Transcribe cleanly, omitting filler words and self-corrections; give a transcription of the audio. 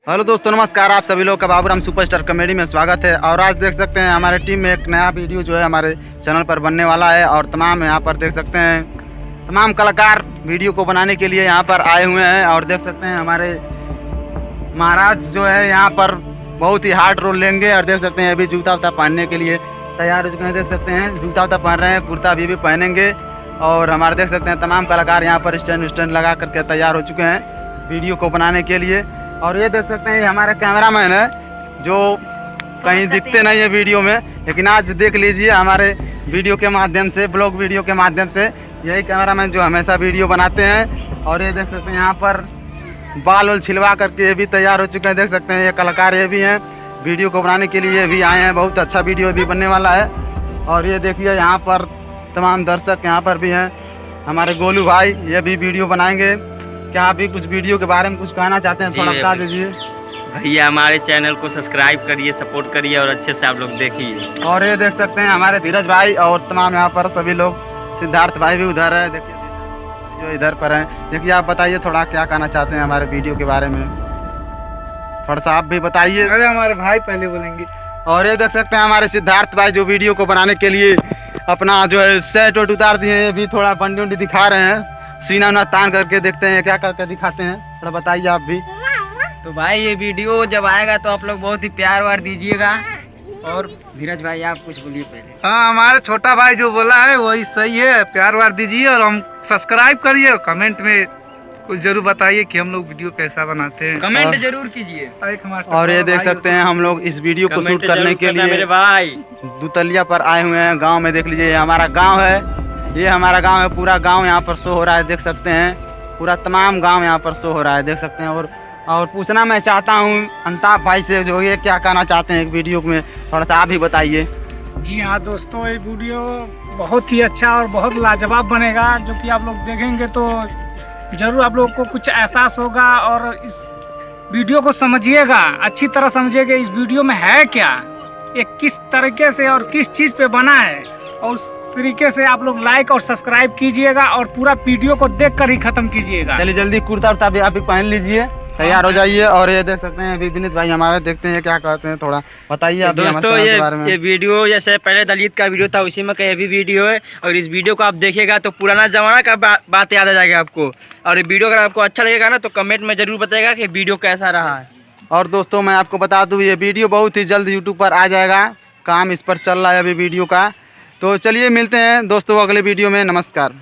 Hello दोस्तों, नमस्कार। आप सभी लोग का बाबूराम सुपरस्टार कॉमेडी में स्वागत है। और आज देख सकते हैं हमारे टीम में एक नया वीडियो जो है हमारे चैनल पर बनने वाला है। और तमाम यहाँ पर देख सकते हैं तमाम कलाकार वीडियो को बनाने के लिए यहाँ पर आए हुए हैं। और देख सकते हैं हमारे महाराज जो है यहाँ पर बहुत ही हार्ड रोल लेंगे। और देख सकते हैं अभी जूता वूता पहनने के लिए तैयार हो चुके हैं। देख सकते हैं जूता वूता पहन रहे हैं, कुर्ता भी पहनेंगे। और हमारे देख सकते हैं तमाम कलाकार यहाँ पर स्टैंड लगा करके तैयार हो चुके हैं वीडियो को बनाने के लिए। और ये देख सकते हैं हमारे कैमरामैन है जो कहीं दिखते नहीं है वीडियो में, लेकिन आज देख लीजिए हमारे वीडियो के माध्यम से, ब्लॉग वीडियो के माध्यम से यही कैमरामैन जो हमेशा वीडियो बनाते हैं। और ये देख सकते हैं यहाँ पर बाल छिलवा करके ये भी तैयार हो चुके हैं। देख सकते हैं ये कलाकार ये भी हैं, वीडियो को बनाने के लिए भी आए हैं। बहुत अच्छा वीडियो भी बनने वाला है। और ये देखिए यहाँ पर तमाम दर्शक यहाँ पर भी हैं। हमारे गोलू भाई ये भी वीडियो बनाएंगे। क्या आप भी कुछ वीडियो के बारे में कुछ कहना चाहते हैं? थोड़ा बता दीजिए भैया। हमारे चैनल को सब्सक्राइब करिए, सपोर्ट करिए और अच्छे से आप लोग देखिए। और ये देख सकते हैं हमारे धीरज भाई और तमाम यहाँ पर सभी लोग, सिद्धार्थ भाई भी उधर है, देखिए जो इधर पर हैं। देखिए आप बताइए थोड़ा क्या कहना चाहते हैं हमारे वीडियो के बारे में, थोड़ा सा आप भी बताइए। अरे हमारे भाई पहले बोलेंगे। और ये देख सकते हैं हमारे सिद्धार्थ भाई जो वीडियो को बनाने के लिए अपना जो है सेट वेट उतार दिए हैं। अभी थोड़ा बंडी उंडी दिखा रहे हैं, सीना ना तान करके देखते हैं क्या करके दिखाते हैं, थोड़ा बताइए आप भी। तो भाई ये वीडियो जब आएगा तो आप लोग बहुत ही प्यार वार दीजिएगा। और धीरज भाई आप कुछ बोलिए पहले। हाँ, हमारे छोटा भाई जो बोला है वही सही है, प्यार वार दीजिए और हम सब्सक्राइब करिए और कमेंट में कुछ जरूर बताइए कि हम लोग वीडियो कैसा बनाते हैं। कमेंट जरूर कीजिए। और ये देख सकते हैं हम लोग इस वीडियो को शूट करने के लिए मेरे भाई दुतलिया पर आए हुए हैं गांव में। देख लीजिए ये हमारा गांव है, ये हमारा गांव है। पूरा गांव यहाँ पर शो हो रहा है, देख सकते हैं पूरा तमाम गांव यहाँ पर शो हो रहा है, देख सकते हैं। और पूछना मैं चाहता हूँ अंताप भाई से जो ये क्या कहना चाहते हैं एक वीडियो में, थोड़ा सा आप भी बताइए। जी हाँ दोस्तों, ये वीडियो बहुत ही अच्छा और बहुत लाजवाब बनेगा, जो कि आप लोग देखेंगे तो ज़रूर आप लोग को कुछ एहसास होगा। और इस वीडियो को समझिएगा, अच्छी तरह समझिएगा इस वीडियो में है क्या, ये किस तरीके से और किस चीज़ पे बना है। और उस तरीके से आप लोग लाइक और सब्सक्राइब कीजिएगा और पूरा वीडियो को देखकर ही खत्म कीजिएगा। चलिए जल्दी कुर्ता उर्ता भी आप भी पहन लीजिए, तैयार हो जाइए। और ये देख सकते हैं अभी विनीत भाई हमारे, देखते हैं क्या कहते हैं, थोड़ा बताइए आप दोस्तों। ये वीडियो जैसे पहले दलित का वीडियो था उसी में का ये भी वीडियो है। और इस वीडियो को आप देखिएगा तो पुराना जमाना का बात याद आ जाएगा आपको। और ये वीडियो अगर आपको अच्छा लगेगा ना तो कमेंट में जरूर बताइएगा कि वीडियो कैसा रहा है। और दोस्तों मैं आपको बता दूं ये वीडियो बहुत ही जल्द यूट्यूब पर आ जाएगा, काम इस पर चल रहा है अभी वीडियो का। तो चलिए मिलते हैं दोस्तों अगले वीडियो में। नमस्कार।